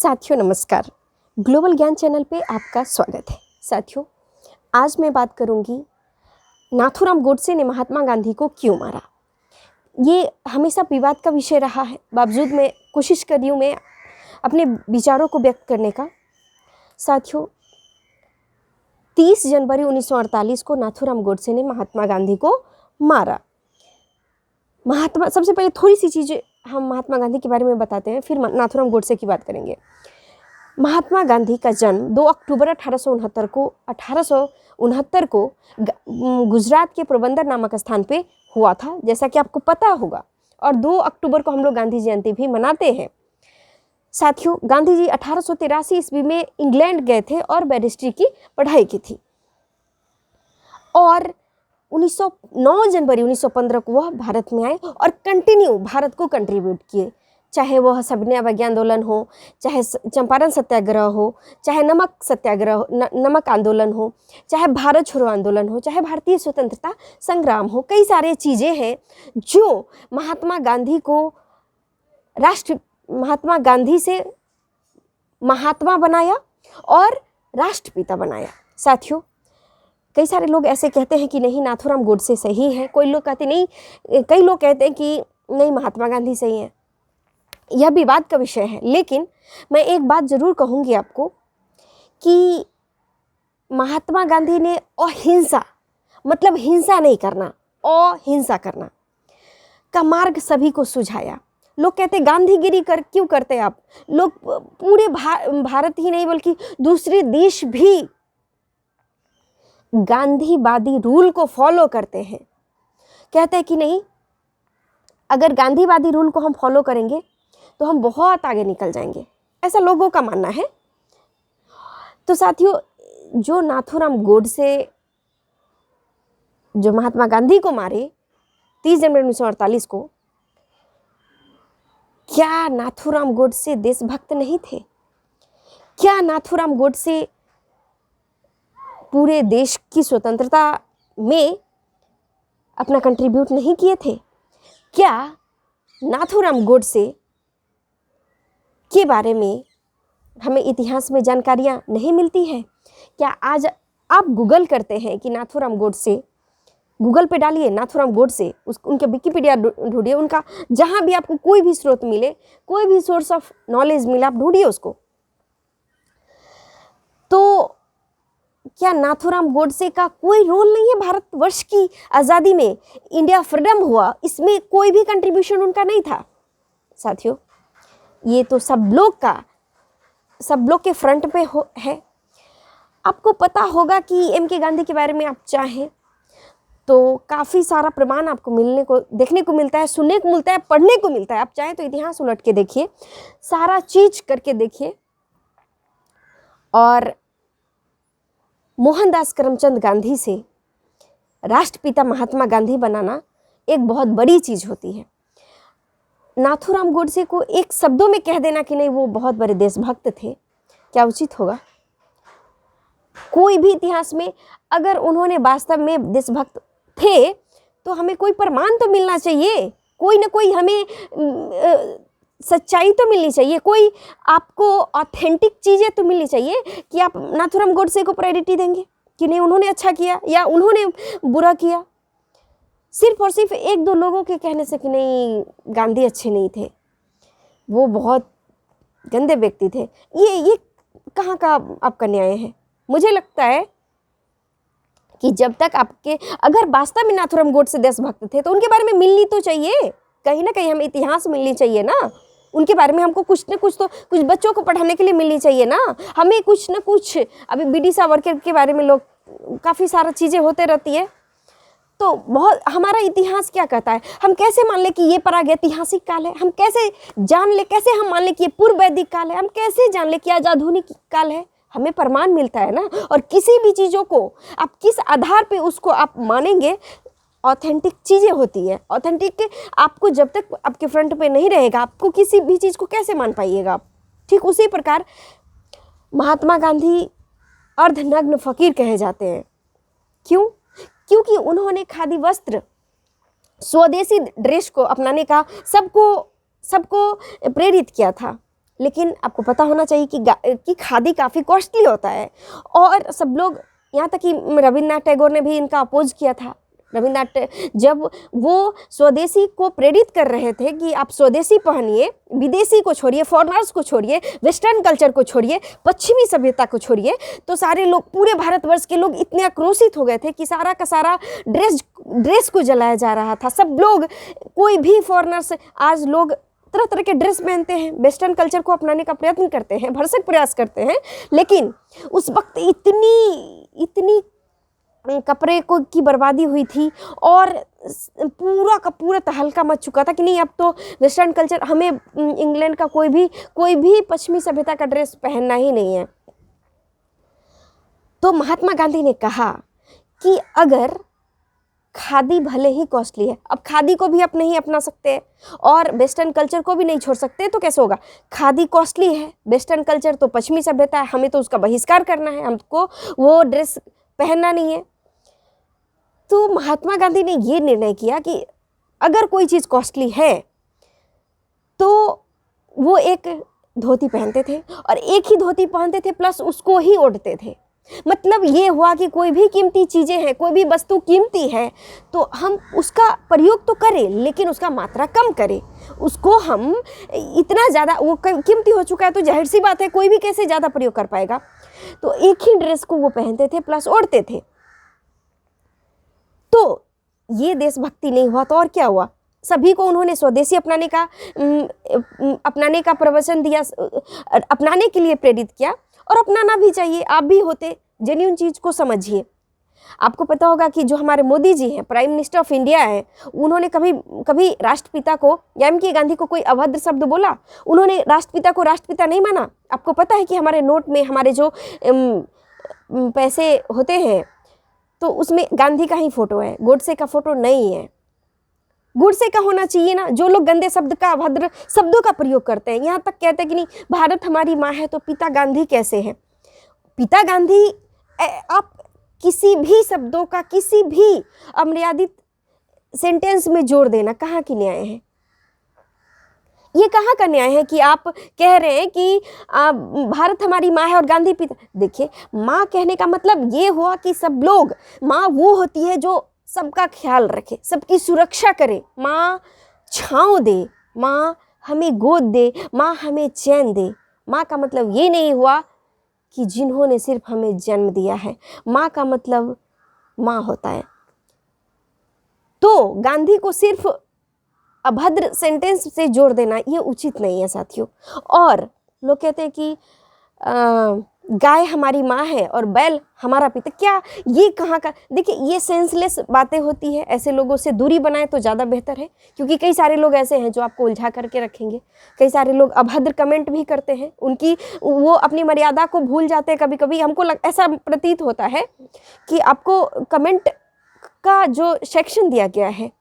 साथियों नमस्कार। ग्लोबल ज्ञान चैनल पे आपका स्वागत है। साथियों, आज मैं बात करूंगी नाथूराम गोडसे ने महात्मा गांधी को क्यों मारा। ये हमेशा विवाद का विषय रहा है, बावजूद मैं कोशिश कर रही हूँ मैं अपने विचारों को व्यक्त करने का। साथियों, 30 जनवरी 1948 को नाथूराम गोडसे ने महात्मा गांधी को मारा। सबसे पहले थोड़ी सी चीज़ें हम महात्मा गांधी के बारे में बताते हैं, फिर नाथूराम गोडसे की बात करेंगे। महात्मा गांधी का जन्म 2 अक्टूबर 1869 को गुजरात के पोरबंदर नामक स्थान पे हुआ था, जैसा कि आपको पता होगा। और 2 अक्टूबर को हम लोग गांधी जयंती भी मनाते हैं। साथियों, गांधी जी 1883 ईस्वी में इंग्लैंड गए थे और बैरिस्ट्री की पढ़ाई की थी और 9 जनवरी 1915 को वह भारत में आए और भारत को कंट्रीब्यूट किए। चाहे वह सविनय अवज्ञा आंदोलन हो, चाहे चंपारण सत्याग्रह हो, चाहे नमक आंदोलन हो, चाहे भारत छोड़ो आंदोलन हो, चाहे भारतीय स्वतंत्रता संग्राम हो, कई सारे चीज़ें हैं जो महात्मा गांधी से महात्मा बनाया और राष्ट्रपिता बनाया। साथियों, कई सारे लोग ऐसे कहते हैं कि नहीं नाथूराम गोडसे सही है, कई लोग कहते हैं कि नहीं महात्मा गांधी सही है। यह विवाद का विषय है, लेकिन मैं एक बात जरूर कहूँगी आपको कि महात्मा गांधी ने अहिंसा मतलब हिंसा नहीं करना, अहिंसा करना का मार्ग सभी को सुझाया। लोग कहते गांधीगिरी क्यों करते आप लोग, पूरे भारत ही नहीं बल्कि दूसरे देश भी गांधीवादी रूल को फॉलो करते हैं। कहते हैं कि नहीं, अगर गांधीवादी रूल को हम फॉलो करेंगे तो हम बहुत आगे निकल जाएंगे, ऐसा लोगों का मानना है। तो साथियों, जो नाथूराम गोडसे जो महात्मा गांधी को मारे 30 जनवरी 1948 को, क्या नाथूराम गोडसे देशभक्त नहीं थे? क्या नाथूराम गोडसे पूरे देश की स्वतंत्रता में अपना कंट्रीब्यूट नहीं किए थे? क्या नाथूराम गोडसे के बारे में हमें इतिहास में जानकारियां नहीं मिलती हैं? क्या आज आप गूगल करते हैं कि नाथूराम गोडसे, गूगल पे डालिए नाथूराम गोडसे, उनके विकिपीडिया ढूंढिए, उनका जहां भी आपको कोई भी स्रोत मिले, कोई भी सोर्स ऑफ नॉलेज मिले, आप ढूंढिए उसको। तो क्या नाथूराम गोडसे का कोई रोल नहीं है भारतवर्ष की आज़ादी में? इंडिया फ्रीडम हुआ, इसमें कोई भी कंट्रीब्यूशन उनका नहीं था। साथियों, ये तो सब लोग के फ्रंट पे है। आपको पता होगा कि एम.के. गांधी के बारे में आप चाहें तो काफ़ी सारा प्रमाण आपको देखने को मिलता है, सुनने को मिलता है, पढ़ने को मिलता है। आप चाहें तो इतिहास उलट के देखिए, सारा चीज करके देखिए। और मोहनदास करमचंद गांधी से राष्ट्रपिता महात्मा गांधी बनाना एक बहुत बड़ी चीज होती है। नाथूराम गोडसे को एक शब्दों में कह देना कि नहीं वो बहुत बड़े देशभक्त थे, क्या उचित होगा? कोई भी इतिहास में अगर उन्होंने वास्तव में देशभक्त थे तो हमें कोई प्रमाण तो मिलना चाहिए, कोई ना कोई हमें सच्चाई तो मिलनी चाहिए, कोई आपको ऑथेंटिक चीज़ें तो मिलनी चाहिए कि आप नाथूराम गोडसे को प्रायोरिटी देंगे कि नहीं उन्होंने अच्छा किया या उन्होंने बुरा किया। सिर्फ और सिर्फ 1-2 लोगों के कहने से कि नहीं गांधी अच्छे नहीं थे, वो बहुत गंदे व्यक्ति थे, ये कहाँ का आपका न्याय है? मुझे लगता है कि जब तक अगर वास्तव में नाथूराम गोडसे देशभक्त थे तो उनके बारे में मिलनी तो चाहिए, कहीं ना कहीं हमें इतिहास मिलनी चाहिए ना। उनके बारे में हमको कुछ न कुछ तो कुछ बच्चों को पढ़ाने के लिए मिलनी चाहिए ना। हमें कुछ न कुछ, अभी बी.डी. सावरकर के बारे में लोग काफ़ी सारा चीज़ें होते रहती है, तो बहुत हमारा इतिहास क्या कहता है? हम कैसे मान ले कि ये प्रागैतिहासिक काल है? हम कैसे हम मान ले कि ये पूर्व वैदिक काल है? हम कैसे जान ले कि आज आधुनिक काल है? हमें प्रमाण मिलता है ना। और किसी भी चीज़ों को आप किस आधार पे उसको आप मानेंगे, ऑथेंटिक चीज़ें होती है। ऑथेंटिक आपको जब तक आपके फ्रंट पे नहीं रहेगा, आपको किसी भी चीज़ को कैसे मान पाइएगा आप? ठीक उसी प्रकार महात्मा गांधी अर्धनग्न फकीर कहे जाते हैं। क्यों? क्योंकि उन्होंने खादी वस्त्र, स्वदेशी ड्रेस को अपनाने का सबको प्रेरित किया था। लेकिन आपको पता होना चाहिए कि खादी काफ़ी कॉस्टली होता है। और सब लोग, यहाँ तक कि रविन्द्रनाथ टैगोर ने भी इनका अपोज किया था। जब वो स्वदेशी को प्रेरित कर रहे थे कि आप स्वदेशी पहनिए, विदेशी को छोड़िए, फॉरेनर्स को छोड़िए, वेस्टर्न कल्चर को छोड़िए, पश्चिमी सभ्यता को छोड़िए, तो सारे लोग, पूरे भारतवर्ष के लोग इतने आक्रोशित हो गए थे कि सारा का सारा ड्रेस को जलाया जा रहा था। सब लोग, कोई भी फॉरेनर्स, आज लोग तरह तरह के ड्रेस पहनते हैं, वेस्टर्न कल्चर को अपनाने का प्रयत्न करते हैं, भरसक प्रयास करते हैं, लेकिन उस वक्त इतनी कपड़े को की बर्बादी हुई थी और पूरा का पूरा तहलका मच चुका था कि नहीं, अब तो वेस्टर्न कल्चर, हमें इंग्लैंड का कोई भी पश्चिमी सभ्यता का ड्रेस पहनना ही नहीं है। तो महात्मा गांधी ने कहा कि अगर खादी भले ही कॉस्टली है, अब खादी को भी आप नहीं अपना सकते और वेस्टर्न कल्चर को भी नहीं छोड़ सकते, तो कैसे होगा? खादी कॉस्टली है, वेस्टर्न कल्चर तो पश्चिमी सभ्यता है, हमें तो उसका बहिष्कार करना है, हमको वो ड्रेस पहनना नहीं है। तो महात्मा गांधी ने ये निर्णय किया कि अगर कोई चीज़ कॉस्टली है तो वो एक धोती पहनते थे, और एक ही धोती पहनते थे, प्लस उसको ही ओढ़ते थे। मतलब ये हुआ कि कोई भी कीमती चीज़ें हैं, कोई भी वस्तु कीमती है, तो हम उसका प्रयोग तो करें, लेकिन उसका मात्रा कम करें। उसको हम इतना ज़्यादा, वो कीमती हो चुका है तो जाहिर सी बात है कोई भी कैसे ज़्यादा प्रयोग कर पाएगा। तो एक ही ड्रेस को वो पहनते थे प्लस ओढ़ते थे। तो ये देशभक्ति नहीं हुआ तो और क्या हुआ? सभी को उन्होंने स्वदेशी अपनाने का प्रवचन दिया, अपनाने के लिए प्रेरित किया, और अपनाना भी चाहिए। आप भी होते, जेन्युइन चीज़ को समझिए। आपको पता होगा कि जो हमारे मोदी जी हैं, प्राइम मिनिस्टर ऑफ इंडिया हैं, उन्होंने कभी राष्ट्रपिता को या M.K. गांधी को कोई अभद्र शब्द बोला? उन्होंने राष्ट्रपिता को राष्ट्रपिता नहीं माना। आपको पता है कि हमारे नोट में, हमारे जो पैसे होते हैं, तो उसमें गांधी का ही फोटो है, गोडसे का फोटो नहीं है। गोडसे का होना चाहिए ना। जो लोग गंदे शब्द का, अभद्र शब्दों का प्रयोग करते हैं, यहाँ तक कहते हैं कि नहीं भारत हमारी माँ है, तो पिता गांधी कैसे हैं? पिता गांधी, आप किसी भी शब्दों का किसी भी अमर्यादित सेंटेंस में जोड़ देना कहाँ की न्याय है? ये कहाँ का न्याय है कि आप कह रहे हैं कि भारत हमारी माँ है और गांधी पिता? देखिए, माँ कहने का मतलब ये हुआ कि सब लोग, माँ वो होती है जो सबका ख्याल रखे, सबकी सुरक्षा करे, माँ छाँव दे, माँ हमें गोद दे, माँ हमें चैन दे। माँ का मतलब ये नहीं हुआ कि जिन्होंने सिर्फ हमें जन्म दिया है। माँ का मतलब माँ होता है। तो गांधी को सिर्फ अभद्र सेंटेंस से जोड़ देना ये उचित नहीं है साथियों। और लोग कहते हैं कि गाय हमारी माँ है और बैल हमारा पिता। क्या ये कहाँ का? देखिए, ये सेंसलेस बातें होती है। ऐसे लोगों से दूरी बनाए तो ज़्यादा बेहतर है, क्योंकि कई सारे लोग ऐसे हैं जो आपको उलझा करके रखेंगे। कई सारे लोग अभद्र कमेंट भी करते हैं, वो अपनी मर्यादा को भूल जाते हैं। कभी कभी हमको ऐसा प्रतीत होता है कि आपको कमेंट का जो सेक्शन दिया गया है,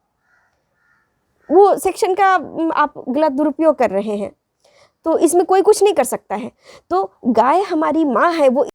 वो सेक्शन का आप गलत दुरुपयोग कर रहे हैं, तो इसमें कोई कुछ नहीं कर सकता है। तो गाय हमारी माँ है, वो